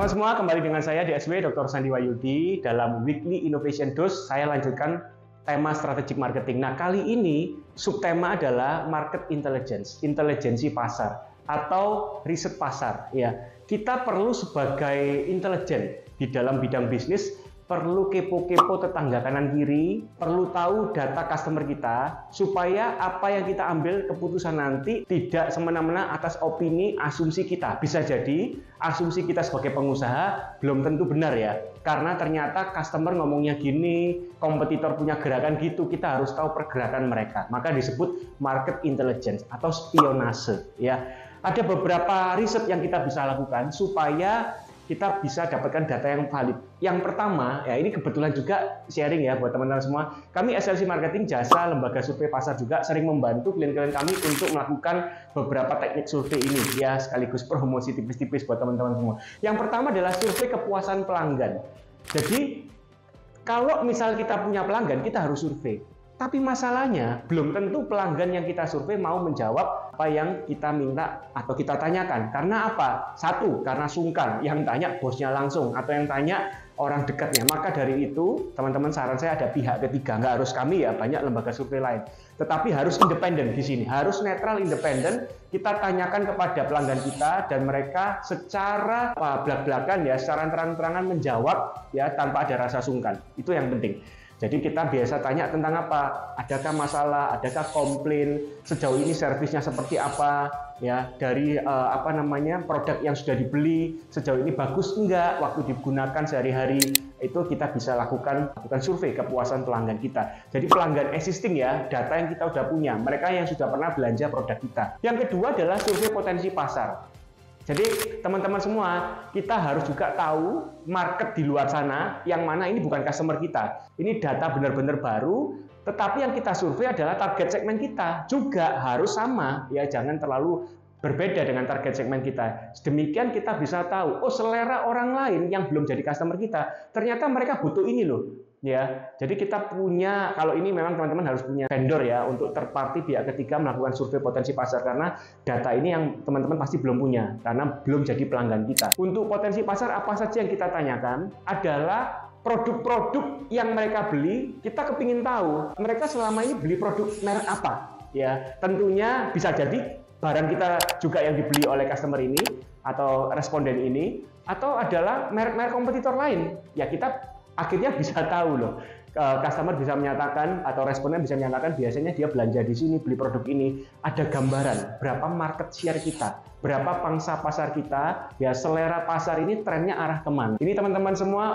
Teman-teman semua, kembali dengan saya DSW Dr. Sandi Wahyudi dalam Weekly Innovation Dose. Saya lanjutkan tema strategic marketing. Nah, kali ini subtema adalah market intelligence, intelijensi pasar atau riset pasar. Ya, kita perlu sebagai intelijen di dalam bidang bisnis perlu kepo-kepo tetangga kanan kiri, perlu tahu data customer kita, supaya apa yang kita ambil keputusan nanti tidak semena-mena atas opini, asumsi kita. Bisa jadi asumsi kita sebagai pengusaha belum tentu benar ya, karena ternyata customer ngomongnya gini, kompetitor punya gerakan gitu, kita harus tahu pergerakan mereka. Maka disebut market intelligence atau spionase ya. Ada beberapa riset yang kita bisa lakukan supaya kita bisa dapatkan data yang valid. Yang pertama, ya ini kebetulan juga sharing ya buat teman-teman semua. Kami SLC Marketing, jasa lembaga survei pasar juga sering membantu klien-klien kami untuk melakukan beberapa teknik survei ini ya, sekaligus promosi tipis-tipis buat teman-teman semua. Yang pertama adalah survei kepuasan pelanggan. Jadi kalau misal kita punya pelanggan, kita harus survei. Tapi masalahnya, belum tentu pelanggan yang kita survei mau menjawab apa yang kita minta atau kita tanyakan. Karena apa? Satu, karena sungkan. Yang tanya bosnya langsung atau yang tanya orang dekatnya. Maka dari itu, teman-teman, saran saya ada pihak ketiga. Nggak harus kami ya, banyak lembaga survei lain. Tetapi harus independen di sini. Harus netral, independen. Kita tanyakan kepada pelanggan kita dan mereka secara belak-belakan ya, secara terang-terangan menjawab ya tanpa ada rasa sungkan. Itu yang penting. Jadi kita biasa tanya tentang apa, adakah masalah, adakah komplain, sejauh ini servisnya seperti apa, ya dari produk yang sudah dibeli, sejauh ini bagus enggak, waktu digunakan sehari-hari, itu kita bisa lakukan survei kepuasan pelanggan kita. Jadi pelanggan existing ya, data yang kita sudah punya, mereka yang sudah pernah belanja produk kita. Yang kedua adalah survei potensi pasar. Jadi teman-teman semua, kita harus juga tahu market di luar sana yang mana ini bukan customer kita. Ini data benar-benar baru, tetapi yang kita survei adalah target segmen kita. Juga harus sama, ya jangan terlalu berbeda dengan target segmen kita. Demikian kita bisa tahu, oh selera orang lain yang belum jadi customer kita, ternyata mereka butuh ini loh. Ya, jadi kita punya, kalau ini memang teman-teman harus punya vendor ya untuk third party pihak ketiga melakukan survei potensi pasar, karena data ini yang teman-teman pasti belum punya karena belum jadi pelanggan kita. Untuk potensi pasar apa saja yang kita tanyakan adalah produk-produk yang mereka beli, kita kepingin tahu mereka selama ini beli produk merek apa. Ya, tentunya bisa jadi barang kita juga yang dibeli oleh customer ini atau responden ini, atau adalah merek-merek kompetitor lain. Ya kita akhirnya bisa tahu loh, customer bisa menyatakan atau responden bisa menyatakan biasanya dia belanja di sini, beli produk ini. Ada gambaran berapa market share kita, berapa pangsa pasar kita, ya selera pasar ini trennya arah kemana. Ini teman-teman semua,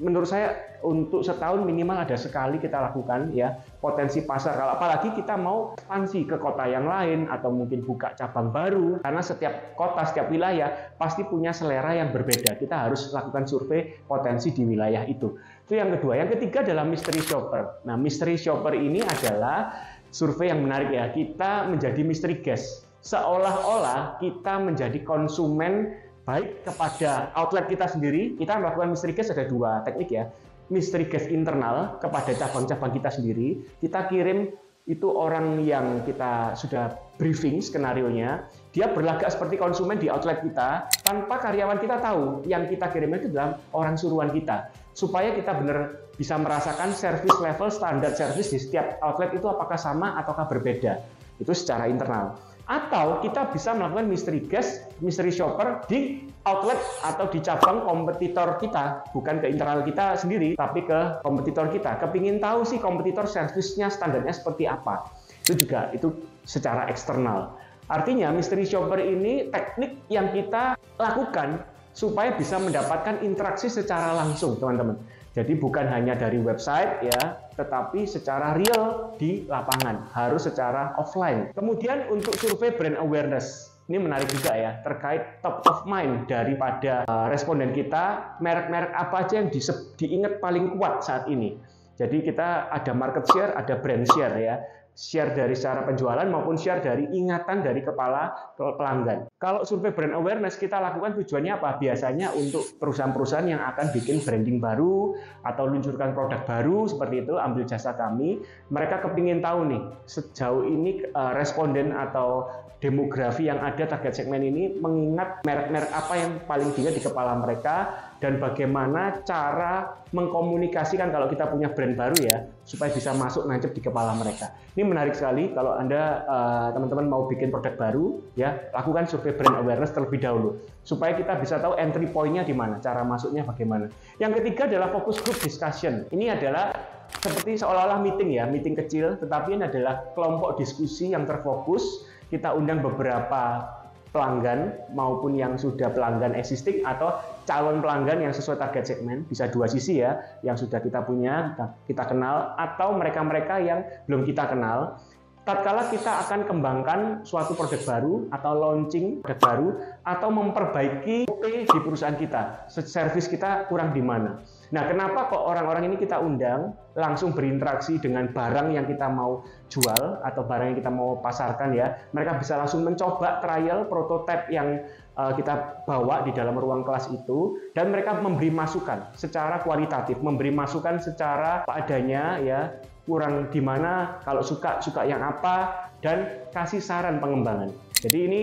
menurut saya untuk setahun minimal ada sekali kita lakukan ya potensi pasar. Kalau apalagi kita mau ekspansi ke kota yang lain atau mungkin buka cabang baru, karena setiap kota, setiap wilayah pasti punya selera yang berbeda. Kita harus lakukan survei potensi di wilayah itu. Itu yang kedua. Yang ketiga adalah mystery shopper. Nah, mystery shopper ini adalah survei yang menarik ya. Kita menjadi mystery guest. Seolah-olah kita menjadi konsumen baik kepada outlet kita sendiri. Kita melakukan mystery guest ada dua teknik ya. Mystery guest internal kepada cabang-cabang kita sendiri. Kita kirim itu orang yang kita sudah briefing skenarionya. Dia berlagak seperti konsumen di outlet kita tanpa karyawan kita tahu. Yang kita kirim itu adalah orang suruhan kita. Supaya kita benar bisa merasakan service level, standar service di setiap outlet itu apakah sama ataukah berbeda. Itu secara internal. Atau kita bisa melakukan mystery guest, mystery shopper di outlet atau di cabang kompetitor kita, bukan ke internal kita sendiri, tapi ke kompetitor kita. Kepingin tahu sih kompetitor servisnya standarnya seperti apa. Itu juga itu secara eksternal. Artinya mystery shopper ini teknik yang kita lakukan supaya bisa mendapatkan interaksi secara langsung, teman-teman. Jadi bukan hanya dari website ya, tetapi secara real di lapangan, harus secara offline. Kemudian untuk survei brand awareness, ini menarik juga ya, terkait top of mind daripada responden kita, merek-merek apa aja yang diingat paling kuat saat ini. Jadi kita ada market share, ada brand share ya. share dari secara penjualan maupun share dari ingatan dari kepala pelanggan. Kalau survei brand awareness kita lakukan tujuannya apa? Biasanya untuk perusahaan-perusahaan yang akan bikin branding baru atau luncurkan produk baru seperti itu, ambil jasa kami. Mereka kepingin tahu nih, sejauh ini responden atau demografi yang ada target segmen ini mengingat merek-merek apa yang paling dilihat di kepala mereka dan bagaimana cara mengkomunikasikan kalau kita punya brand baru ya supaya bisa masuk nancep di kepala mereka. Ini menarik sekali kalau Anda teman-teman mau bikin produk baru ya, lakukan survei brand awareness terlebih dahulu supaya kita bisa tahu entry point-nya di mana, cara masuknya bagaimana. Yang ketiga adalah focus group discussion. Ini adalah seperti seolah-olah meeting ya, meeting kecil, tetapi ini adalah kelompok diskusi yang terfokus. Kita undang beberapa pelanggan maupun yang sudah pelanggan existing atau calon pelanggan yang sesuai target segmen, bisa dua sisi ya, yang sudah kita punya, kita kenal, atau mereka-mereka yang belum kita kenal. Tatkala kita akan kembangkan suatu produk baru atau launching produk baru atau memperbaiki OP di perusahaan kita, service kita kurang di mana. Nah, kenapa kok orang-orang ini kita undang langsung berinteraksi dengan barang yang kita mau jual atau barang yang kita mau pasarkan ya. Mereka bisa langsung mencoba trial prototipe yang kita bawa di dalam ruang kelas itu, dan mereka memberi masukan secara kualitatif, memberi masukan secara apa adanya ya, kurang di mana, kalau suka yang apa, dan kasih saran pengembangan. Jadi ini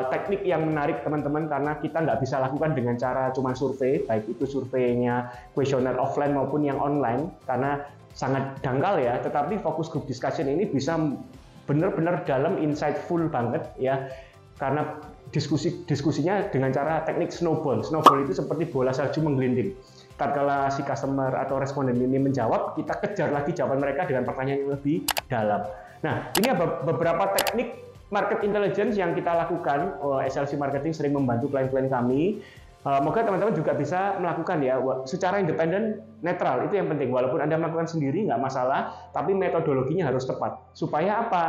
teknik yang menarik teman-teman, karena kita nggak bisa lakukan dengan cara cuma survei, baik itu surveinya kuesioner offline maupun yang online, karena sangat dangkal ya. Tetapi fokus group discussion ini bisa benar-benar dalam, insightful banget ya, karena diskusinya dengan cara teknik snowball. Snowball itu seperti bola salju menggelinding. Tatkala si customer atau responden ini menjawab, kita kejar lagi jawaban mereka dengan pertanyaan yang lebih dalam. Nah, ini beberapa teknik market intelligence yang kita lakukan. SLC Marketing sering membantu klien-klien kami. Moga teman-teman juga bisa melakukan ya, secara independen, netral. Itu yang penting. Walaupun Anda melakukan sendiri nggak masalah, tapi metodologinya harus tepat. Supaya apa?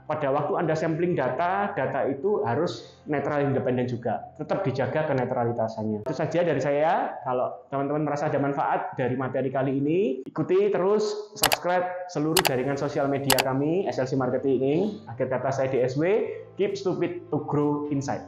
Pada waktu Anda sampling data itu harus netral, independen juga. Tetap dijaga kenetralitasannya. Itu saja dari saya. Kalau teman-teman merasa ada manfaat dari materi kali ini, ikuti terus, subscribe seluruh jaringan sosial media kami, SLC Marketing. Akhir kata saya DSW, keep stupid to grow insight.